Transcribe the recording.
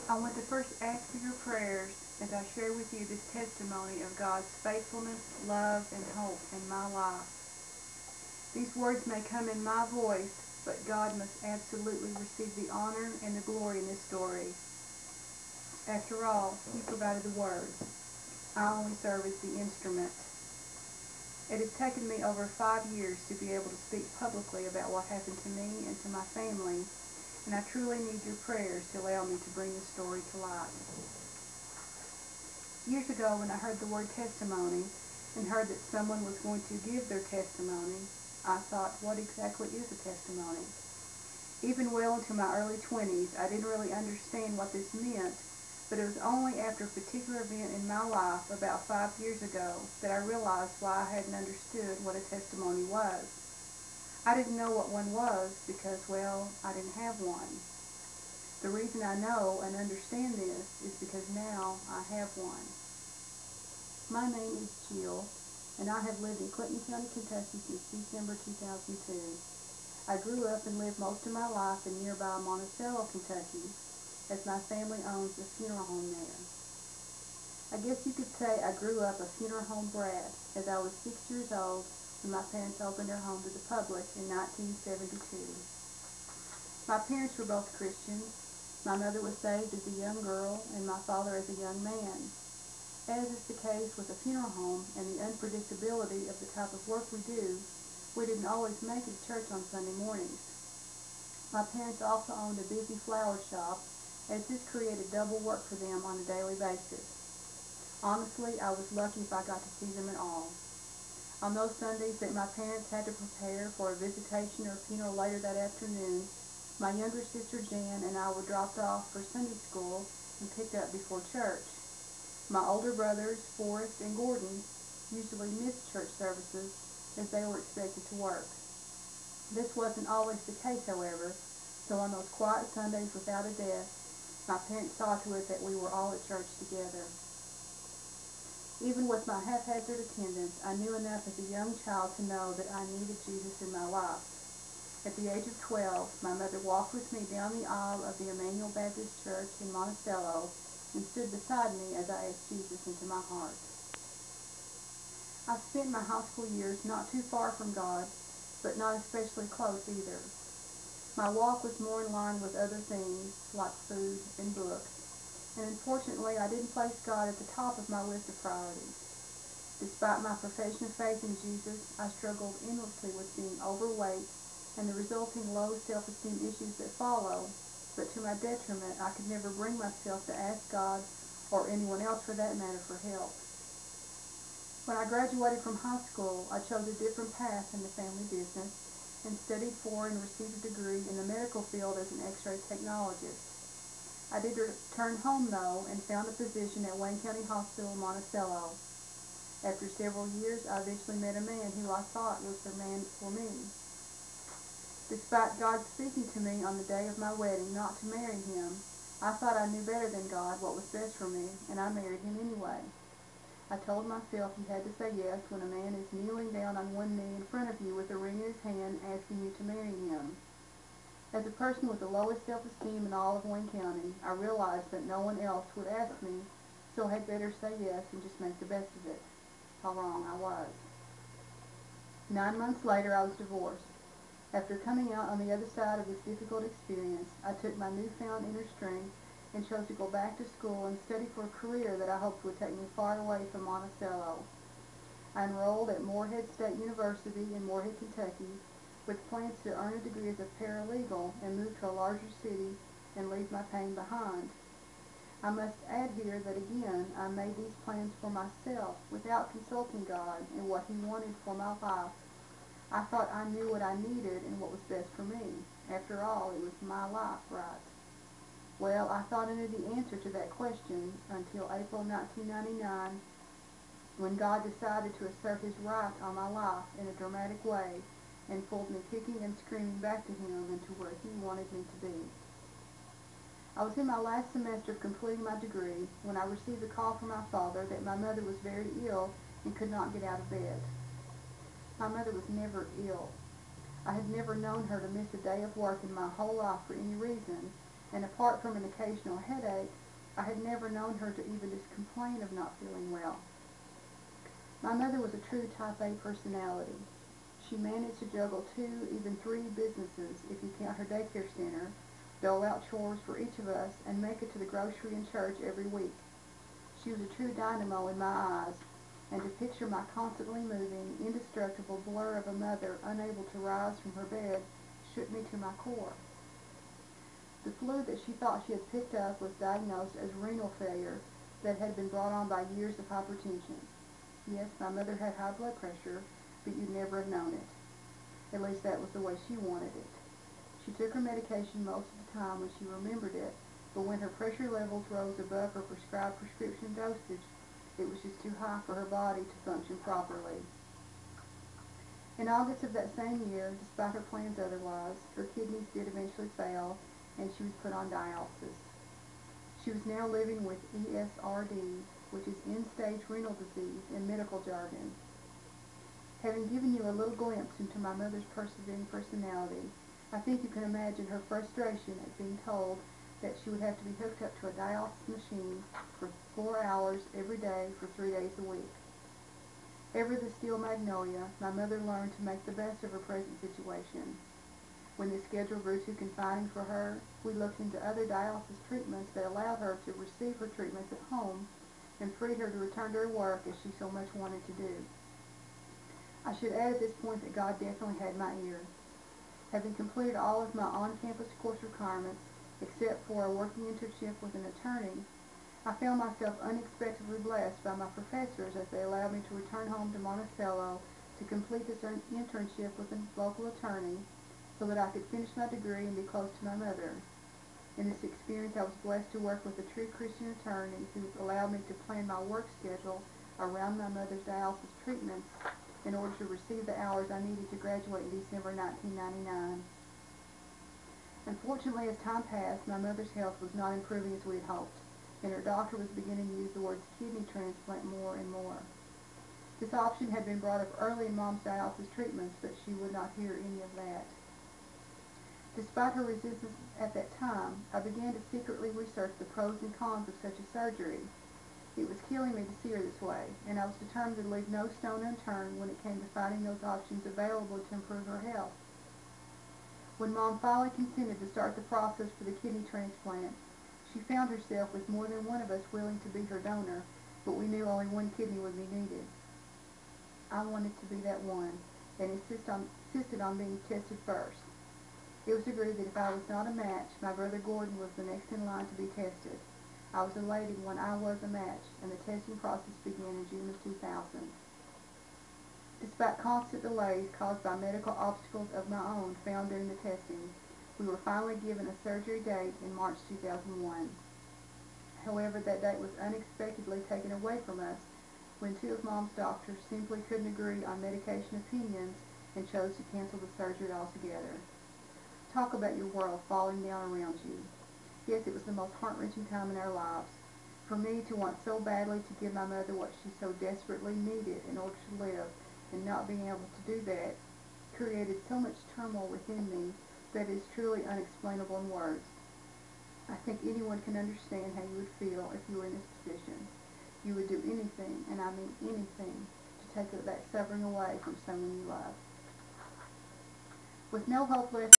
I want to first ask for your prayers as I share with you this testimony of God's faithfulness, love, and hope in my life. These words may come in my voice, but God must absolutely receive the honor and the glory in this story. After all, He provided the words. I only serve as the instrument. It has taken me over 5 years to be able to speak publicly about what happened to me and to my family, and I truly need your prayers to allow me to bring this story to light. Years ago, when I heard the word testimony and heard that someone was going to give their testimony, I thought, what exactly is a testimony? Even well into my early 20s, I didn't really understand what this meant, but it was only after a particular event in my life about 5 years ago that I realized why I hadn't understood what a testimony was. I didn't know what one was because, well, I didn't have one. The reason I know and understand this is because now I have one. My name is Jill, and I have lived in Clinton County, Kentucky since December 2002. I grew up and lived most of my life in nearby Monticello, Kentucky, as my family owns a funeral home there. I guess you could say I grew up a funeral home brat, as I was 6 years old when my parents opened their home to the public in 1972. My parents were both Christians. My mother was saved as a young girl and my father as a young man. As is the case with a funeral home and the unpredictability of the type of work we do, we didn't always make it to church on Sunday mornings. My parents also owned a busy flower shop, as this created double work for them on a daily basis. Honestly, I was lucky if I got to see them at all. On those Sundays that my parents had to prepare for a visitation or funeral later that afternoon, my younger sister Jan and I were dropped off for Sunday school and picked up before church. My older brothers, Forrest and Gordon, usually missed church services as they were expected to work. This wasn't always the case, however, so on those quiet Sundays without a death, my parents saw to it that we were all at church together. Even with my haphazard attendance, I knew enough as a young child to know that I needed Jesus in my life. At the age of 12, my mother walked with me down the aisle of the Emmanuel Baptist Church in Monticello and stood beside me as I asked Jesus into my heart. I spent my high school years not too far from God, but not especially close either. My walk was more in line with other things, like food and books, and unfortunately I didn't place God at the top of my list of priorities. Despite my profession of faith in Jesus, I struggled endlessly with being overweight and the resulting low self-esteem issues that follow, but to my detriment, I could never bring myself to ask God, or anyone else for that matter, for help. When I graduated from high school, I chose a different path in the family business and studied for and received a degree in the medical field as an x-ray technologist. I did return home, though, and found a position at Wayne County Hospital, Monticello. After several years, I eventually met a man who I thought was the man for me. Despite God speaking to me on the day of my wedding not to marry him, I thought I knew better than God what was best for me, and I married him anyway. I told myself you had to say yes when a man is kneeling down on one knee in front of you with a ring in his hand asking you to marry him. As a person with the lowest self-esteem in all of Wayne County, I realized that no one else would ask me, so I had better say yes and just make the best of it. How wrong I was. 9 months later, I was divorced. After coming out on the other side of this difficult experience, I took my newfound inner strength and chose to go back to school and study for a career that I hoped would take me far away from Monticello. I enrolled at Morehead State University in Morehead, Kentucky, with plans to earn a degree as a paralegal and move to a larger city and leave my pain behind. I must add here that again, I made these plans for myself without consulting God and what He wanted for my life. I thought I knew what I needed and what was best for me. After all, it was my life, right? Well, I thought I knew the answer to that question until April 1999, when God decided to assert His right on my life in a dramatic way and pulled me kicking and screaming back to Him and to where He wanted me to be. I was in my last semester of completing my degree when I received a call from my father that my mother was very ill and could not get out of bed. My mother was never ill. I had never known her to miss a day of work in my whole life for any reason, and apart from an occasional headache, I had never known her to even just complain of not feeling well. My mother was a true type A personality. She managed to juggle 2, even 3 businesses, if you count her daycare center, dole out chores for each of us, and make it to the grocery and church every week. She was a true dynamo in my eyes, and to picture my constantly moving, indestructible blur of a mother unable to rise from her bed shook me to my core. The flu that she thought she had picked up was diagnosed as renal failure that had been brought on by years of hypertension. Yes, my mother had high blood pressure, but you'd never have known it. At least that was the way she wanted it. She took her medication most of the time when she remembered it, but when her pressure levels rose above her prescribed prescription dosage, it was just too high for her body to function properly. In August of that same year, despite her plans otherwise, her kidneys did eventually fail, and she was put on dialysis. She was now living with ESRD, which is end-stage renal disease in medical jargon. Having given you a little glimpse into my mother's persevering personality, I think you can imagine her frustration at being told that she would have to be hooked up to a dialysis machine for 4 hours every day for 3 days a week. Ever the steel magnolia, my mother learned to make the best of her present situation. When the schedule grew too confining for her, we looked into other dialysis treatments that allowed her to receive her treatments at home and freed her to return to her work as she so much wanted to do. I should add at this point that God definitely had my ear. Having completed all of my on-campus course requirements, except for a working internship with an attorney, I found myself unexpectedly blessed by my professors as they allowed me to return home to Monticello to complete this internship with a local attorney so that I could finish my degree and be close to my mother. In this experience, I was blessed to work with a true Christian attorney who allowed me to plan my work schedule around my mother's dialysis treatments in order to receive the hours I needed to graduate in December 1999. Unfortunately, as time passed, my mother's health was not improving as we had hoped, and her doctor was beginning to use the words kidney transplant more and more. This option had been brought up early in Mom's dialysis treatments, but she would not hear any of that. Despite her resistance at that time, I began to secretly research the pros and cons of such a surgery. It was killing me to see her this way, and I was determined to leave no stone unturned when it came to finding those options available to improve her health. When Mom finally consented to start the process for the kidney transplant, she found herself with more than one of us willing to be her donor, but we knew only one kidney would be needed. I wanted to be that one, and insisted on being tested first. It was agreed that if I was not a match, my brother Gordon was the next in line to be tested. I was elated when I was a match, and the testing process began in June of 2000. Despite constant delays caused by medical obstacles of my own found during the testing, we were finally given a surgery date in March 2001. However, that date was unexpectedly taken away from us when 2 of Mom's doctors simply couldn't agree on medication opinions and chose to cancel the surgery altogether. Talk about your world falling down around you. Yes, it was the most heart-wrenching time in our lives. For me to want so badly to give my mother what she so desperately needed in order to live, and not being able to do that, created so much turmoil within me that is truly unexplainable in words. I think anyone can understand how you would feel if you were in this position. You would do anything, and I mean anything, to take that suffering away from someone you love. With no hope left